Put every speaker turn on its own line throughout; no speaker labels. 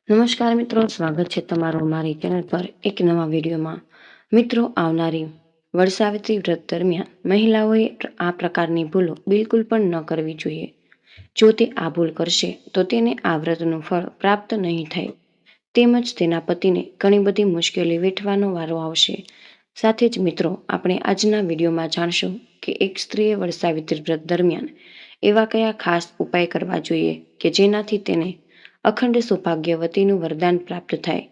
નમસ્કાર મિત્રો, સ્વાગત છે તમારું મારી ચેનલ પર એક નવા વિડીયોમાં। મિત્રો, આવનારી વડસાવિત્રી વ્રત દરમિયાન મહિલાઓએ આ પ્રકારની ભૂલો બિલકુલ પણ ન કરવી જોઈએ। જો તે આ ભૂલ કરશે તો તેને આ વ્રતનું ફળ પ્રાપ્ત નહીં થાય, તેમજ તેના પતિને ઘણી બધી મુશ્કેલી વેઠવાનો વારો આવશે। સાથે જ મિત્રો, આપણે આજના વિડીયોમાં જાણશું કે એક સ્ત્રીએ વડસાવિત્રી વ્રત દરમિયાન એવા કયા ખાસ ઉપાય કરવા જોઈએ કે જેનાથી તેને અખંડ સૌભાગ્યવતીનું વરદાન પ્રાપ્ત થાય,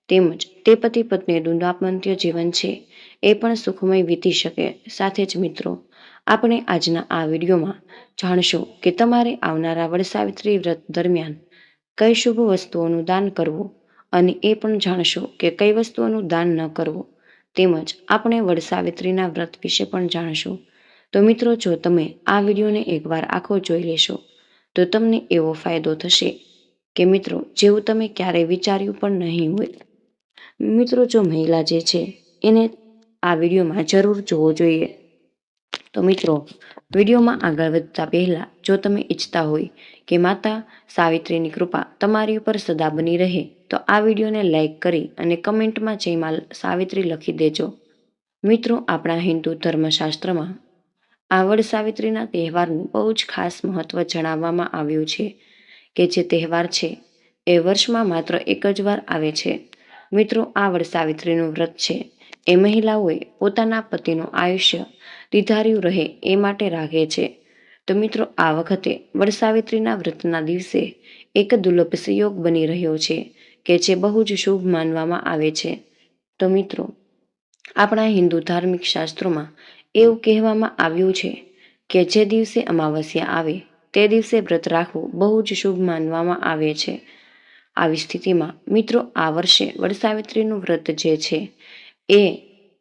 તેમજ તે પતિ પત્નીનું દાંપત્ય જીવન છે એ પણ સુખમય વીતી શકે। સાથે જ મિત્રો, આપણે આજના આ વિડીયોમાં જાણશું કે તમારે આવનારા વડસાવિત્રી વ્રત દરમિયાન કઈ શુભ વસ્તુઓનું દાન કરવું, અને એ પણ જાણશું કે કઈ વસ્તુઓનું દાન ન કરવું, તેમજ આપણે વડસાવિત્રીના વ્રત વિશે પણ જાણશું। તો મિત્રો, જો તમે આ વિડીયોને એકવાર આખો જોઈ લેશો તો તમને એવો ફાયદો થશે કે મિત્રો, જેવું તમે ક્યારેય વિચાર્યું પણ નહીં હોય। મિત્રો, જો મહિલા જે છે એને આ વિડીયોમાં જરૂર જોવો જોઈએ। તો મિત્રો, વિડીયોમાં આગળ વધતા પહેલા જો તમે ઈચ્છતા હોય કે માતા સાવિત્રીની કૃપા તમારી ઉપર સદા બની રહે તો આ વિડીયોને લાઈક કરી અને કમેન્ટમાં જય મા સાવિત્રી લખી દેજો। મિત્રો, આપણા હિન્દુ ધર્મશાસ્ત્રમાં આ વડસાવિત્રીના તહેવારનું બહુ જ ખાસ મહત્વ જણાવવામાં આવ્યું છે કે જે તહેવાર છે એ વર્ષમાં માત્ર એક જ વાર આવે છે। મિત્રો, આ વડસાવિત્રીનું વ્રત છે એ મહિલાઓએ પોતાના પતિનું આયુષ્ય દીર્ઘાયુ રહે એ માટે રાખે છે। તો મિત્રો, આ વખતે વડસાવિત્રીના વ્રતના દિવસે એક દુર્લભ સંયોગ બની રહ્યો છે કે જે બહુ જ શુભ માનવામાં આવે છે। તો મિત્રો, આપણા હિન્દુ ધાર્મિક શાસ્ત્રોમાં એવું કહેવામાં આવ્યું છે કે જે દિવસે અમાવસ્યા આવે તે દિવસે વ્રત રાખવું બહુ જ શુભ માનવામાં આવે છે। આવી સ્થિતિમાં મિત્રો, આ વર્ષે વડસાવિત્રીનું વ્રત જે છે એ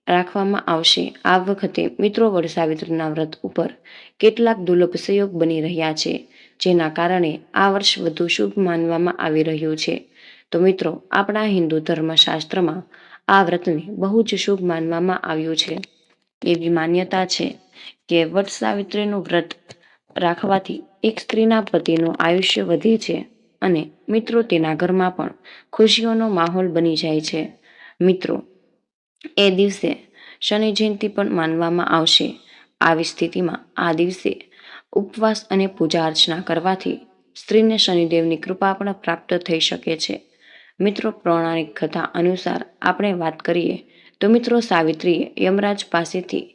રાખવામાં આવશે। આ વખતે મિત્રો, વડસાવિત્રીના વ્રત ઉપર કેટલાક દુર્લભ સંયોગ બની રહ્યા છે, જેના કારણે આ વર્ષ વધુ શુભ માનવામાં આવી રહ્યું છે। તો મિત્રો, આપણા હિન્દુ ધર્મશાસ્ત્રમાં આ વ્રતને બહુ જ શુભ માનવામાં આવ્યું છે। એવી માન્યતા છે કે વડસાવિત્રીનું વ્રત રાખવાથી એક સ્ત્રીના પતિનું આયુષ્ય વધે છે અને મિત્રો, તેના ઘરમાં પણ ખુશીઓનો માહોલ બની જાય છે। મિત્રો, એ દિવસે શનિ જયંતિ પણ માનવામાં આવશે। આવી સ્થિતિમાં આ દિવસે ઉપવાસ અને પૂજા અર્ચના કરવાથી સ્ત્રીને શનિદેવની કૃપા પણ પ્રાપ્ત થઈ શકે છે। મિત્રો, પૌરાણિક કથા અનુસાર આપણે વાત કરીએ તો મિત્રો, સાવિત્રીએ યમરાજ પાસેથી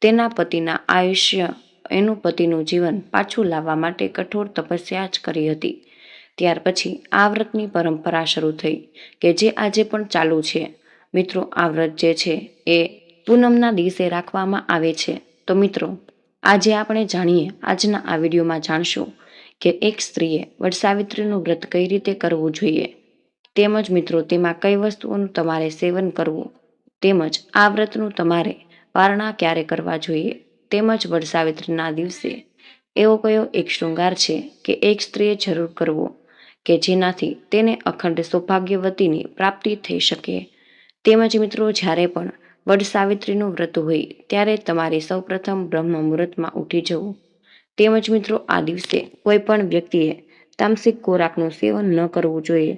તેના પતિના આયુષ્ય એનું પતિનું જીવન પાછું લાવવા માટે કઠોર તપસ્યા જ કરી હતી। ત્યાર પછી આ વ્રતની પરંપરા શરૂ થઈ કે જે આજે પણ ચાલુ છે। મિત્રો, આ વ્રત જે છે એ પૂનમના દિવસે રાખવામાં આવે છે। તો મિત્રો, આજે આપણે જાણીએ આજના આ વિડીયોમાં જાણશું કે એક સ્ત્રીએ વડસાવિત્રીનું વ્રત કઈ રીતે કરવું જોઈએ, તેમજ મિત્રો તેમાં કઈ વસ્તુઓનું તમારે સેવન કરવું, તેમજ આ વ્રતનું તમારે પારણા ક્યારે કરવા જોઈએ, તેમજ વડસાવિત્રીના દિવસે એવો કયો એક શૃંગાર છે કે એક સ્ત્રીએ જરૂર કરવો કે જેનાથી તેને અખંડ સૌભાગ્યવતીની પ્રાપ્તિ થઈ શકે। તેમજ મિત્રો, જ્યારે પણ વડસાવિત્રીનું વ્રત હોય ત્યારે તમારે સૌપ્રથમ બ્રહ્મ મુહૂર્તમાં ઉઠી જવું, તેમજ મિત્રો આ દિવસે કોઈ પણ વ્યક્તિએ તામસિક ખોરાકનું સેવન ન કરવું જોઈએ।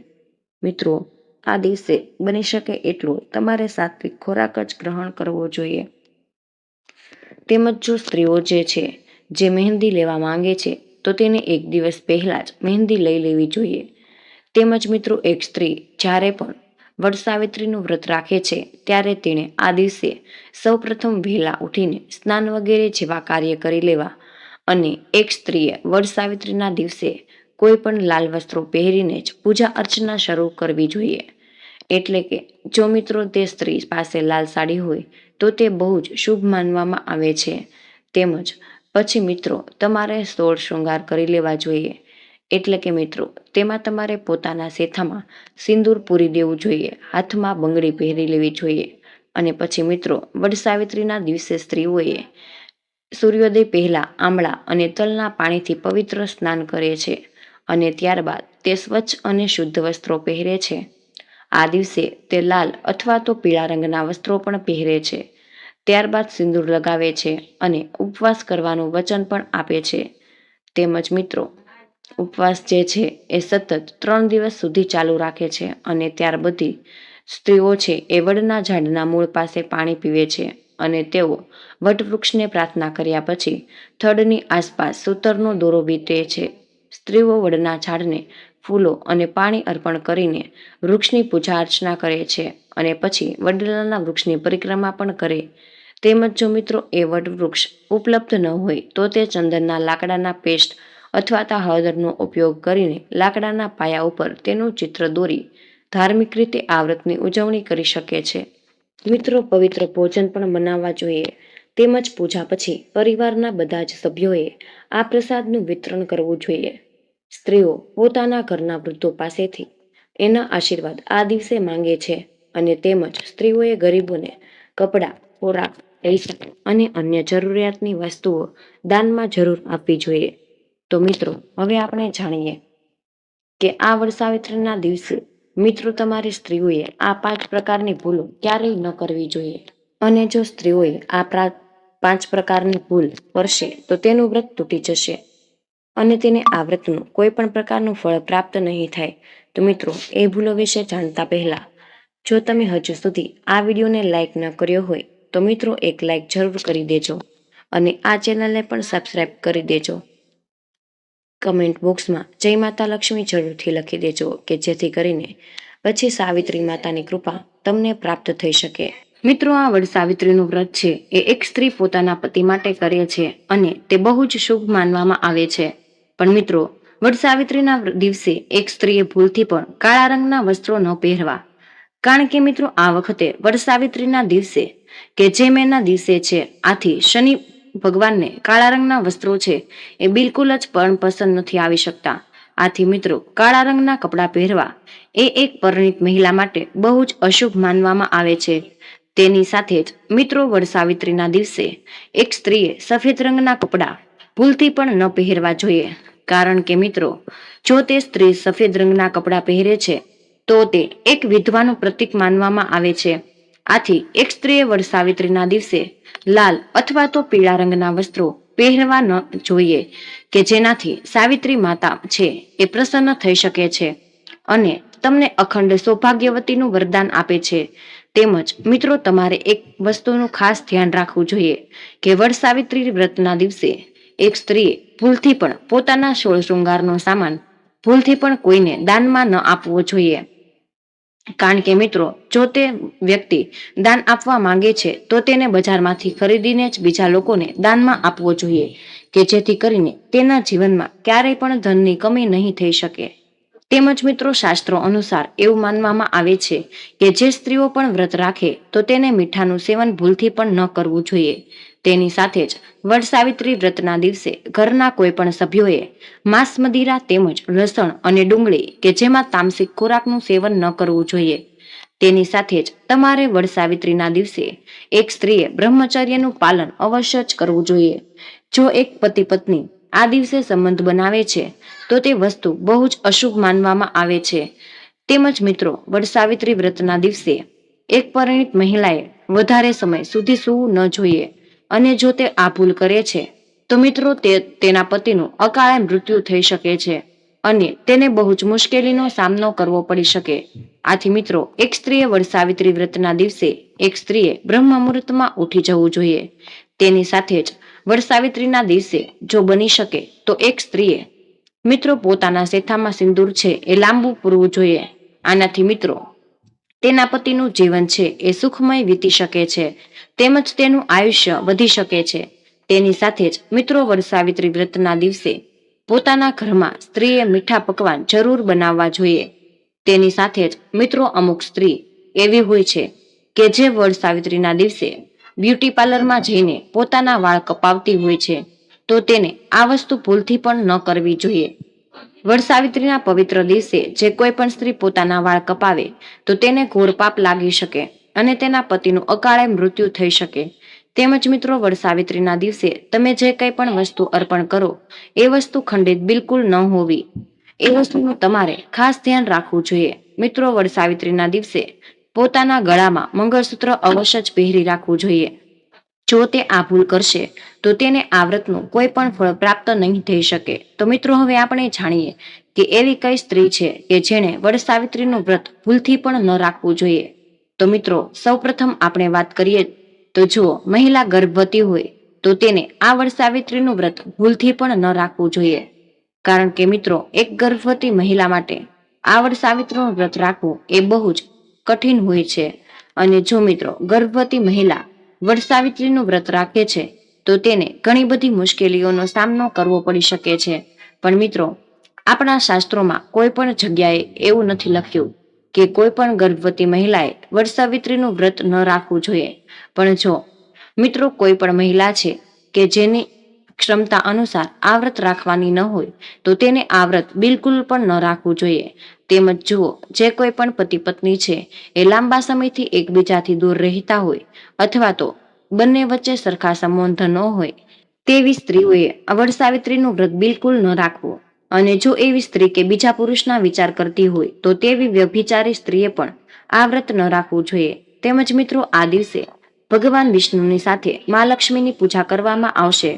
મિત્રો, આ દિવસે બની શકે એટલું તમારે સાત્વિક ખોરાક જ ગ્રહણ કરવો જોઈએ। તેમજ જો સ્ત્રીઓ જે છે જે મહેંદી લેવા માંગે છે તો તેને એક દિવસ પહેલા જ મહેંદી લઈ લેવી જોઈએ। તેમજ મિત્રો, એક સ્ત્રી જ્યારે પણ વડસાવિત્રીનું વ્રત રાખે છે ત્યારે તેણે આ દિવસે સૌપ્રથમ વહેલા ઉઠીને સ્નાન વગેરે જેવા કાર્ય કરી લેવા, અને એક સ્ત્રીએ વડસાવિત્રીના દિવસે કોઈ પણ લાલ વસ્ત્રો પહેરીને જ પૂજા અર્ચના શરૂ કરવી જોઈએ। એટલે કે જો મિત્રો તે સ્ત્રી પાસે લાલ સાડી હોય તો તે બહુ જ શુભ માનવામાં આવે છે। તેમજ પછી મિત્રો, તમારે 16 શૃંગાર કરી લેવા જોઈએ। એટલે કે મિત્રો, તેમાં તમારે પોતાના સેથામાં સિંદૂર પૂરી દેવું જોઈએ, હાથમાં બંગડી પહેરી લેવી જોઈએ, અને પછી મિત્રો, વડસાવિત્રીના દિવસે સ્ત્રીઓએ સૂર્યોદય પહેલા આમળા અને તલના પાણીથી પવિત્ર સ્નાન કરે છે અને ત્યારબાદ તે સ્વચ્છ અને શુદ્ધ વસ્ત્રો પહેરે છે। આ દિવસે તે લાલ અથવા તો પીળા રંગના વસ્ત્રો પણ પહેરે છે। ત્યારબાદ સિંદૂર લગાવે છે અને ઉપવાસ કરવાનું વચન પણ આપે છે। તેમજ મિત્રો, ઉપવાસ જે છે એ સતત 3 દિવસ સુધી ચાલુ રાખે છે અને ત્યાર બધી સ્ત્રીઓ છે એ વડના ઝાડના મૂળ પાસે પાણી પીવે છે અને તેઓ વટવૃક્ષને પ્રાર્થના કર્યા પછી થડની આસપાસ સૂતરનો દોરો વીંટે છે. સ્ત્રીઓ વડના ઝાડને ફૂલો અને પાણી અર્પણ કરીને વૃક્ષની પૂજા અર્ચના કરે છે અને પછી વડલાના વૃક્ષની પરિક્રમા પણ કરે. તેમજ જો મિત્રો એ વટવૃક્ષ ઉપલબ્ધ ન હોય તો તે ચંદનના લાકડાના પેસ્ટ અથવા તો હળદરનો ઉપયોગ કરીને લાકડાના પાયા ઉપર તેનું ચિત્ર દોરી ધાર્મિક રીતે આ વ્રતની ઉજવણી કરી શકે છે. મિત્રો પવિત્ર ભોજન પણ બનાવવા જોઈએ. તેમજ પૂજા પછી પરિવારના બધા જ સભ્યોએ આ પ્રસાદનું વિતરણ કરવું જોઈએ. સ્ત્રીઓ પોતાના ઘરના વૃદ્ધો પાસેથી એના આશીર્વાદ આ દિવસે માંગે છે અને તેમજ સ્ત્રીઓએ ગરીબોને કપડાં, ખોરાક, પૈસા અને અન્ય જરૂરિયાતની વસ્તુઓ દાનમાં જરૂર આપવી જોઈએ. તો મિત્રો હવે આપણે જાણીએ કે આ વડસાવિત્રીના દિવસે મિત્રો તમારી સ્ત્રીઓએ આ 5 પ્રકારની ભૂલો ક્યારેય ન કરવી જોઈએ. અને જો સ્ત્રીઓએ આ 5 પ્રકારની ભૂલ કરશે તો તેનું વ્રત તૂટી જશે અને તેને આ વ્રતનું કોઈ પણ પ્રકારનું ફળ પ્રાપ્ત નહીં થાય. તો મિત્રો એ ભૂલો વિશે જાણતા પહેલા જો તમે હજુ સુધી આ વિડીયોને લાઈક ન કર્યો હોય તો મિત્રો એક લાઈક જરૂર કરી દેજો અને આ ચેનલને પણ સબસ્ક્રાઈબ કરી દેજો. કમેન્ટ બોક્સમાં જય માતા લક્ષ્મી જરૂરથી લખી દેજો કે જેથી કરીને પછી સાવિત્રી માતાની કૃપા તમને પ્રાપ્ત થઈ શકે. મિત્રો આ વડસાવિત્રીનું વ્રત છે એ એક સ્ત્રી પોતાના પતિ માટે કરે છે અને તે બહુ જ શુભ માનવામાં આવે છે. પણ મિત્રો વડસાવિત્રીના દિવસે એક સ્ત્રીએ ભૂલથી પણ કાળા રંગના વસ્ત્રો ન પહેરવા. કારણ કે મિત્રો આ વખતે વડસાવિત્રીના દિવસે કે જે મેના દિવસે છે આથી શનિ ભગવાનને કાળા રંગના વસ્ત્રો છે એ બિલકુલ જ પણ પસંદ નથી આવી શકતા. આથી મિત્રો કાળા રંગના કપડાં પહેરવા એ એક પરિણીત મહિલા માટે બહુ જ અશુભ માનવામાં આવે છે. તેની સાથે જ મિત્રો વડસાવિત્રીના દિવસે એક સ્ત્રીએ સફેદ રંગના કપડાં ભૂલથી પણ ન પહેરવા જોઈએ. કારણ કે મિત્રો જો તે સ્ત્રી સફેદ રંગના કપડાં પહેરે છે તો તે એક વિધવાનું પ્રતીક માનવામાં આવે છે. આથી એક સ્ત્રીએ વડસાવિત્રીના દિવસે લાલ અથવા તો પીળા રંગના વસ્ત્રો પહેરવા ન જોઈએ કે જેનાથી સાવિત્રી માતા છે એ પ્રસન્ન થઈ શકે છે અને તમને અખંડ સૌભાગ્યવતીનું વરદાન આપે છે. તેમજ મિત્રો તમારે એક વસ્તુનું ખાસ ધ્યાન રાખવું જોઈએ કે વડસાવિત્રી વ્રતના દિવસે એક સ્ત્રીએ ભૂલથી પણ પોતાના સોળ શૃંગારનો સામાન ભૂલથી પણ કોઈને દાનમાં ન આપવો જોઈએ. કારણ કે મિત્રો જો તે વ્યક્તિ દાન આપવા માંગે છે તો તેને બજારમાંથી ખરીદીને જ બીજા લોકોને દાનમાં આપવો જોઈએ કે જેથી કરીને તેના જીવનમાં ક્યારેય પણ ધનની કમી નહીં થઈ શકે. તેમજ મિત્રો શાસ્ત્રો અનુસાર એવું માનવામાં આવે છે કે જે સ્ત્રીઓ પણ વ્રત રાખે તો તેને મીઠાનું સેવન ભૂલથી પણ ન કરવું જોઈએ. તેની સાથે જ વડસાવિત્રી વ્રતના દિવસે ઘરના કોઈ પણ સભ્યોએ માંસ, મદિરા તેમજ લસણ અને ડુંગળી કે જેમાં તામસિક ખોરાકનું સેવન ન કરવું જોઈએ. તેની સાથે જ તમારે વડસાવિત્રીના દિવસે એક સ્ત્રીએ બ્રહ્મચર્યનું પાલન અવશ્ય જ કરવું જોઈએ. જો એક પતિ પત્ની આ દિવસે સંબંધ બનાવે છે તો તે વસ્તુ બહુ જ અશુભ માનવામાં આવે છે. તેમજ મિત્રો વડસાવિત્રી વ્રતના દિવસે એક પરિણીત મહિલાએ વધારે સમય સુધી સૂવું ન જોઈએ અને જો તે આ ભૂલ કરે છે તો મિત્રો તેના પતિનું અકાળે મૃત્યુ થઈ શકે છે અને તેને બહુ જ મુશ્કેલીનો સામનો કરવો પડી શકે. આથી મિત્રો એક સ્ત્રીએ વડસાવિત્રી વ્રતના દિવસે એક સ્ત્રીએ બ્રહ્મ મુહૂર્તમાં ઉઠી જવું જોઈએ. તેની સાથે જ વડસાવિત્રીના દિવસે જો બની શકે તો એક સ્ત્રીએ મિત્રો પોતાના શેથામાં સિંદૂર છે એ લાંબુ પૂરવું જોઈએ. આનાથી મિત્રો તેના પતિનું જીવન છે એ સુખમય વીતી શકે છે તેમજ તેનું આયુષ્ય વધી શકે છે. તેની સાથે જ મિત્રો વડસાવિત્રી વ્રતના દિવસે પોતાના ઘરમાં સ્ત્રીએ મીઠા પકવાન જરૂર બનાવવા જોઈએ. તેની સાથે જ મિત્રો અમુક સ્ત્રી એવી હોય છે કે જે વડસાવિત્રીના દિવસે બ્યુટી પાર્લરમાં જઈને પોતાના વાળ કપાવતી હોય છે તો તેને આ વસ્તુ ભૂલથી પણ ન કરવી જોઈએ. વડસાવિત્રીના પવિત્ર દિવસે જે કોઈ પણ સ્ત્રી પોતાના વાળ કપાવે તો તેને ઘોર પાપ લાગી શકે અને તેના પતિનું અકાળે મૃત્યુ થઈ શકે. તેમજ મિત્રો વડસાવિત્રીના દિવસે તમે જે કંઈ પણ વસ્તુ અર્પણ કરો એ વસ્તુ ખંડિત બિલકુલ ન હોવી એ વસ્તુનું તમારે ખાસ ધ્યાન રાખવું જોઈએ. મિત્રો વડસાવિત્રીના દિવસે પોતાના ગળામાં મંગળસૂત્ર અવશ્ય જ પહેરી રાખવું જોઈએ. જો તે આ ભૂલ કરશે તો તેને આ વ્રતનું કોઈ પણ ફળ પ્રાપ્ત નહીં થઈ શકે. તો મિત્રો હવે આપણે જાણીએ કે એવી કઈ સ્ત્રી છે કે જેણે વડસાવિત્રીનું વ્રત ભૂલથી પણ ન રાખવું જોઈએ. તો મિત્રો સૌપ્રથમ આપણે વાત કરીએ તો જો મહિલા ગર્ભવતી હોય તો તેને આ વડસાવિત્રીનું વ્રત ભૂલથી પણ ન રાખવું જોઈએ. કારણ કે મિત્રો એક ગર્ભવતી મહિલા માટે આ વડસાવિત્રીનું વ્રત રાખવું એ બહુ જ કઠિન હોય છે. અને જો મિત્રો ગર્ભવતી મહિલા વડસાવિત્રીનું વ્રત રાખે છે તો તેને ઘણી બધી મુશ્કેલીઓનો સામનો કરવો પડી શકે છે. પણ મિત્રો આપણા શાસ્ત્રોમાં કોઈ પણ જગ્યાએ એવું નથી લખ્યું કે કોઈ પણ ગર્ભવતી મહિલાએ વડસાવિત્રીનું વ્રત ન રાખવું જોઈએ. પણ જો મિત્રો કોઈ પણ મહિલા છે કે જેની ક્ષમતા અનુસાર આ વ્રત રાખવાની ન હોય તો તેને આ વ્રત બિલકુલ પણ ન રાખવું જોઈએ. તેમજ જુઓ, જે કોઈ પણ પતિ પત્ની છે એ લાંબા સમયથી એકબીજાથી દૂર રહેતા હોય અથવા તો બંને વચ્ચે સરખા સંબંધ ન હોય તેવી સ્ત્રીઓએ વડસાવિત્રીનું વ્રત બિલકુલ ન રાખવું. અને જો એવી સ્ત્રી કે બીજા પુરુષના વિચાર કરતી હોય તો તેવી વ્યભિચારી સ્ત્રીએ પણ આ વ્રત ન રાખવું જોઈએ. તેમજ મિત્રો આ દિવસે ભગવાન વિષ્ણુની સાથે મા લક્ષ્મીની પૂજા કરવામાં આવશે.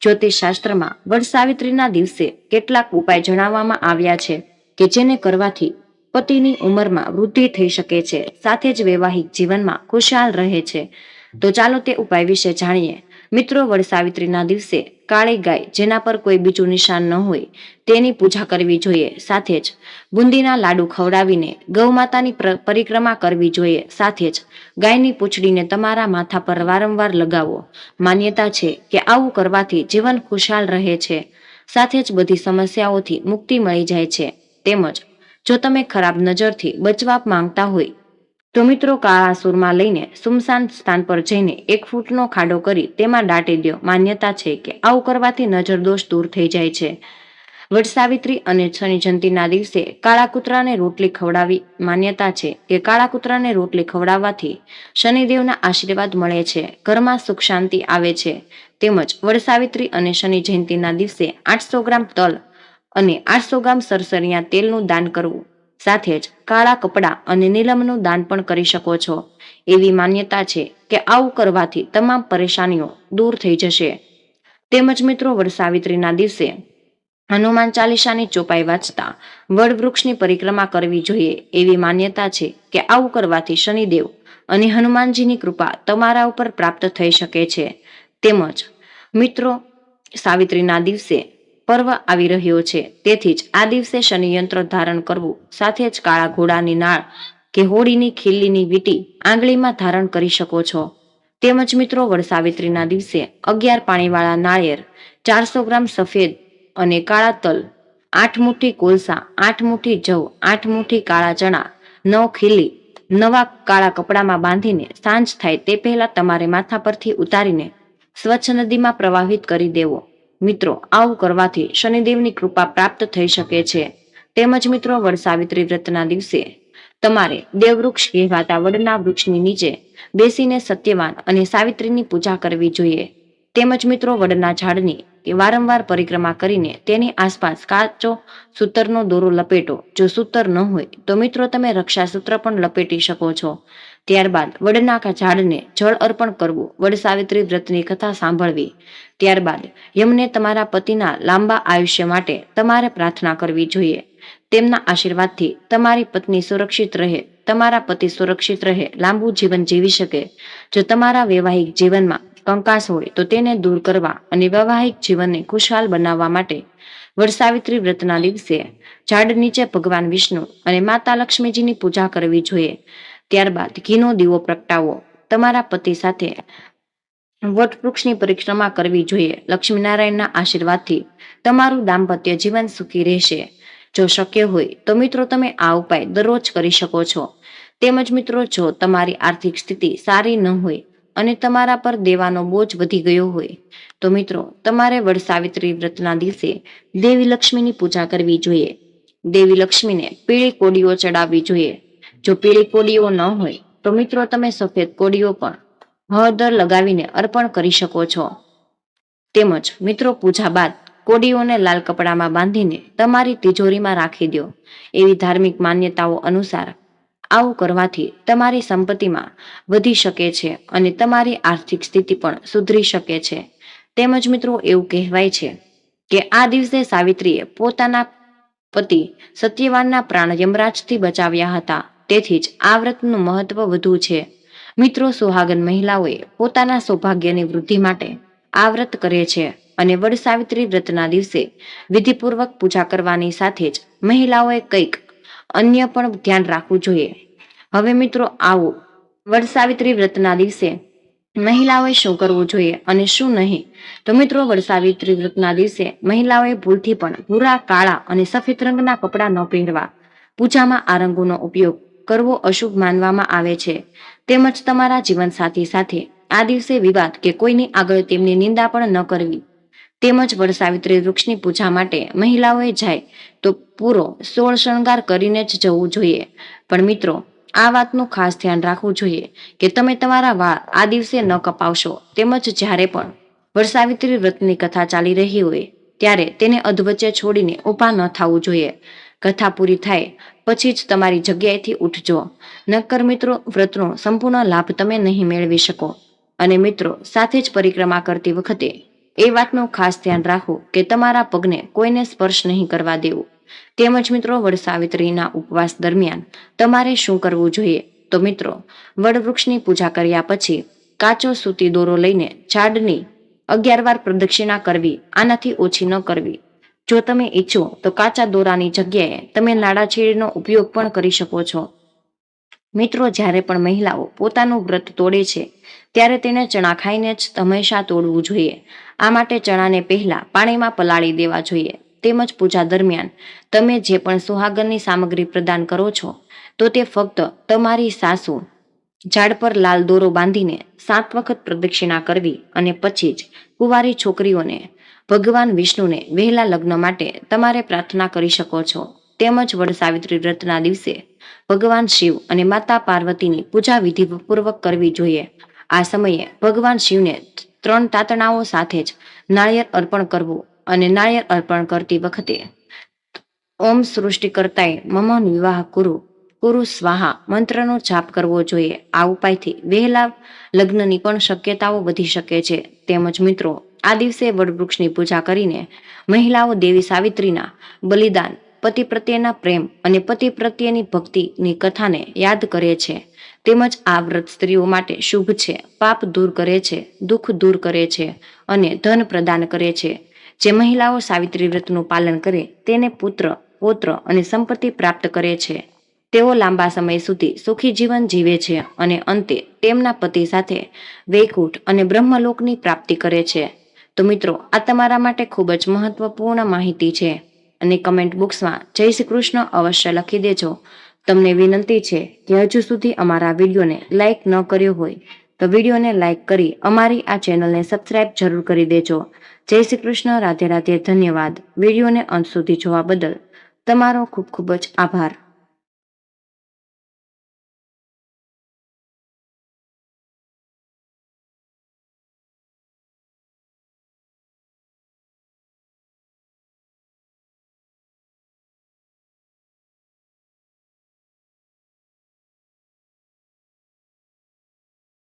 જ્યોતિષ શાસ્ત્રમાં વડસાવિત્રીના દિવસે કેટલાક ઉપાય જણાવવામાં આવ્યા છે કે જેને કરવાથી પતિની ઉંમરમાં વૃદ્ધિ થઈ શકે છે, સાથે જ વૈવાહિક જીવનમાં ખુશહાલ રહે છે. તો ચાલો તે ઉપાય વિશે જાણીએ. મિત્રો વડસાવિત્રીના દિવસે કાળી ગાય જેના પર કોઈ બીજું નિશાન ન હોય તેની પૂજા કરવી જોઈએ. સાથે જ બુંદીના લાડુ ખવડાવીને ગૌ માતાની પરિક્રમા કરવી જોઈએ. સાથે જ ગાયની પૂંછડીને તમારા માથા પર વારંવાર લગાવો. માન્યતા છે કે આવું કરવાથી જીવન ખુશહાલ રહે છે, સાથે જ બધી સમસ્યાઓથી મુક્તિ મળી જાય છે. તેમજ જો તમે ખરાબ નજરથી બચવા માંગતા હોય તો મિત્રો કાળા સુરમાં લઈને સુમસાન સ્થાન પર જઈને 1 ફૂટનો ખાડો કરી તેમાં દાટી દો. માન્યતા છે કે આવું કરવાથી નજર દોષ દૂર થઈ જાય છે. વડસાવિત્રી અને શનિ જયંતીના દિવસે કાળા કૂતરાને રોટલી ખવડાવી. માન્યતા છે કે કાળા કૂતરાને રોટલી ખવડાવવાથી શનિદેવના આશીર્વાદ મળે છે, ઘરમાં સુખ શાંતિ આવે છે. તેમજ વડસાવિત્રી અને શનિ જયંતીના દિવસે 800 ગ્રામ તલ અને 800 ગ્રામ સરસરિયા તેલનું દાન કરવું. સાથે જ કાળા કપડાં અને નીલમનું દાન પણ કરી શકો છો. એવી માન્યતા છે કે આવું કરવાથી તમામ પરેશાનીઓ દૂર થઈ જશે. તેમજ મિત્રો વડસાવિત્રીના દિવસે હનુમાન ચાલીસાની ચોપાઈ વાંચતા વડ વૃક્ષની પરિક્રમા કરવી જોઈએ. એવી માન્યતા છે કે આવું કરવાથી શનિદેવ અને હનુમાનજીની કૃપા તમારા ઉપર પ્રાપ્ત થઈ શકે છે. તેમજ મિત્રો સાવિત્રીના દિવસે પર્વ આવી રહ્યો છે, તેથી જ આ દિવસે શનિ યંત્ર ધારણ કરવું, સાથે જ કાળા ઘોડાની નાળ કે હોળીની ખીલીની વીંટી આંગળીમાં ધારણ કરી શકો છો. તેમજ મિત્રો વડસાવિત્રીના દિવસે 11 પાણીવાળા નાળિયેર, 400 ગ્રામ સફેદ અને કાળા તલ, 8 મુઠ્ઠી કોલસા, 8 મુઠ્ઠી જવ, 8 મુઠ્ઠી કાળા ચણા, 9 ખીલી નવા કાળા કપડામાં બાંધીને સાંજ થાય તે પહેલા તમારે માથા પરથી ઉતારીને સ્વચ્છ નદીમાં પ્રવાહિત કરી દેવો. મિત્રો આવું કરવાથી શનિદેવની કૃપા પ્રાપ્ત થઈ શકે છે. તેમજ મિત્રો વડસાવિત્રી વ્રતના દિવસે તમારે દેવવૃક્ષ કહેવાતા વડના વૃક્ષની નીચે બેસીને સત્યવાન અને સાવિત્રીની પૂજા કરવી જોઈએ. તેમજ મિત્રો વડના ઝાડની વારંવાર પરિક્રમા કરીને તેની આસપાસ કાચો સૂતરનો દોરો લપેટો. જો સૂતર ન હોય તો મિત્રો તમે રક્ષાસૂત્ર પણ લપેટી શકો છો. ત્યારબાદ વડના ઝાડને જળ અર્પણ કરવું. વડસાવિત્રી વ્રતની કથા સાંભળવી. ત્યારબાદ યમને તમારા પતિના લાંબા આયુષ્ય માટે તમારે પ્રાર્થના કરવી જોઈએ. તેમના આશીર્વાદથી તમારી પત્ની સુરક્ષિત રહે, તમારા પતિ સુરક્ષિત રહે, લાંબુ જીવન જીવી શકે. જો તમારા વૈવાહિક જીવનમાં કંકાસ હોય તો તેને દૂર કરવા અને વૈવાહિક જીવનને ખુશહાલ બનાવવા માટે વડસાવિત્રી વ્રતના દિવસે ઝાડ નીચે ભગવાન વિષ્ણુ અને માતા લક્ષ્મીજીની પૂજા કરવી જોઈએ. ત્યારબાદ ઘીનો દીવો પ્રગટાવો. તમારા પતિ સાથે વટવૃક્ષની પરિક્રમા કરવી જોઈએ. લક્ષ્મીનારાયણના આશીર્વાદથી તમારું દાંપત્ય જીવન સુખી રહેશે. જો શક્ય હોય તો મિત્રો તમે આ ઉપાય દરરોજ કરી શકો છો. તેમજ મિત્રો જો તમારી આર્થિક સ્થિતિ સારી ન હોય અને તમારા પર દેવાનો બોજ વધી ગયો હોય તો મિત્રો તમારે વડસાવિત્રી વ્રતના દિવસે દેવી લક્ષ્મીની પૂજા કરવી જોઈએ. દેવી લક્ષ્મીને પીળી કોડીઓ ચડાવવી જોઈએ. જો પીળી કોડીઓ ન હોય તો મિત્રો તમે સફેદ કોડીઓ પણ હળદર લગાવીને અર્પણ કરી શકો છો. તેમજ મિત્રો પૂજા બાદ કોડીઓને લાલ કપડામાં બાંધીને તમારી તિજોરીમાં રાખી દો. એવી ધાર્મિક માન્યતાઓ અનુસાર આવું કરવાથી તમારી સંપત્તિમાં વધી શકે છે અને તમારી આર્થિક સ્થિતિ પણ સુધરી શકે છે. તેમજ મિત્રો એવું કહેવાય છે કે આ દિવસે સાવિત્રીએ પોતાના પતિ સત્યવાનના પ્રાણ યમરાજથી બચાવ્યા હતા. તેથી જ આ વ્રતનું મહત્વ વધુ છે. મિત્રો, સુહાગન મહિલાઓએ પોતાના સૌભાગ્યની વૃદ્ધિ માટે આ વ્રત કરે છે અને વડસાવિત્રી વ્રતના દિવસે વિધિપૂર્વક પૂજા કરવાની સાથે જ મહિલાઓએ કંઈક અન્ય પણ ધ્યાન રાખવું જોઈએ. હવે મિત્રો આવો વડસાવિત્રી વ્રતના દિવસે મહિલાઓએ શું કરવું જોઈએ અને શું નહીં. તો મિત્રો, વડસાવિત્રી વ્રતના દિવસે મહિલાઓએ ભૂલથી પણ ભૂરા, કાળા અને સફેદ રંગના કપડાં ન પહેરવા. પૂજામાં આ રંગોનો ઉપયોગ કરવો અશુભ માનવામાં આવે છે. તેમજ તમારા જીવનસાથી સાથે આ દિવસે વિવાદ કે કોઈની આગળ તેમની નિંદા પણ ન કરવી. તેમજ વડસાવિત્રી વૃક્ષની પૂજા માટે મહિલાઓએ જાય તો પૂરો 16 શણગાર કરીને જ જવું જોઈએ. પણ મિત્રો, આ વાતનું ખાસ ધ્યાન રાખવું જોઈએ કે તમે તમારા વાળ આ દિવસે ન કપાવશો. તેમજ જ્યારે પણ વડસાવિત્રી વ્રતની કથા ચાલી રહી હોય ત્યારે તેને અધવચ્ચે છોડીને ઊભા ન થવું જોઈએ. કથા પૂરી થાય પછી જ તમારી જગ્યાએથી ઉઠજો. નક્કર મિત્રો, વ્રતનો સંપૂર્ણ લાભ તમે નહીં મેળવી શકો. અને મિત્રો, સાથે જ પરિક્રમા કરતી વખતે એ વાતનું ખાસ ધ્યાન રાખવું કે તમારા પગને કોઈને સ્પર્શ નહીં કરવા દેવું. તેમજ મિત્રો, વડસાવિત્રીના ઉપવાસ દરમિયાન તમારે શું કરવું જોઈએ? તો મિત્રો, વડવૃક્ષની પૂજા કર્યા પછી કાચો સૂતી દોરો લઈને ઝાડની 11 વાર પ્રદક્ષિણા કરવી. આનાથી ઓછી ન કરવી. જો તમે ઈચ્છો તો કાચા દોરાની જગ્યાએ તમે નાળાછેડીનો ઉપયોગ પણ કરી શકો છો. મિત્રો, જ્યારે પણ મહિલાઓ પોતાનું વ્રત તોડે છે ત્યારે તેને ચણા ખાઈને જ હંમેશા તોડવું જોઈએ. આ માટે ચણાને પહેલા પાણીમાં પલાળી દેવા જોઈએ. તેમજ પૂજા દરમિયાન તમે જે પણ સુહાગનની સામગ્રી પ્રદાન કરો છો તો તે ફક્ત તમારી સાસુ ઝાડ પર લાલ દોરો બાંધીને 7 વખત પ્રદક્ષિણા કરવી અને પછી જ કુંવારી છોકરીઓને ભગવાન વિષ્ણુને વહેલા લગ્ન માટે તમારે પ્રાર્થના કરી શકો છો. તેમજ વડસાવિત્રી વ્રતના દિવસે ભગવાન શિવ અને માતા પાર્વતીની પૂજા વિધિપૂર્વક કરવી જોઈએ. આ સમયે ભગવાન શિવને 3 તાતણાઓ સાથે જ નાળિયેર અર્પણ કરવું અને નાળિયેર અર્પણ કરતી વખતે ઓમ સૃષ્ટિકર્તાય મમ વિવાહ કુરુ સ્વાહા મંત્રનો જાપ કરવો જોઈએ. આ ઉપાયથી વહેલા લગ્નની પણ શક્યતાઓ વધી શકે છે. તેમજ મિત્રો, આ દિવસે વડવૃક્ષની પૂજા કરીને મહિલાઓ દેવી સાવિત્રીના બલિદાન, પતિ પ્રત્યેના પ્રેમ અને પતિ પ્રત્યેની ભક્તિની કથાને યાદ કરે છે. તેમજ આ વ્રત સ્ત્રીઓ માટે શુભ છે, પાપ દૂર કરે છે, દુઃખ દૂર કરે છે અને ધન પ્રદાન કરે છે. જે મહિલાઓ સાવિત્રી વ્રતનું પાલન કરે તેને પુત્ર, પૌત્ર અને સંપત્તિ પ્રાપ્ત કરે છે. તેઓ લાંબા સમય સુધી સુખી જીવન જીવે છે અને અંતે તેમના પતિ સાથે વૈકુંઠ અને બ્રહ્મલોકની પ્રાપ્તિ કરે છે. તો મિત્રો, આ તમારા માટે ખૂબ જ મહત્વપૂર્ણ માહિતી છે અને કમેન્ટ બોક્સમાં જય શ્રી કૃષ્ણ અવશ્ય લખી દેજો. તમને વિનંતી છે કે હજુ સુધી અમારા વિડીયોને લાઈક ન કર્યો હોય તો વિડીયોને લાઈક કરી અમારી આ ચેનલને સબસ્ક્રાઇબ જરૂર કરી દેજો. જય શ્રી કૃષ્ણ. રાધે રાધે. ધન્યવાદ. વિડીયોને અંત સુધી જોવા બદલ તમારો ખૂબ ખૂબ જ આભાર.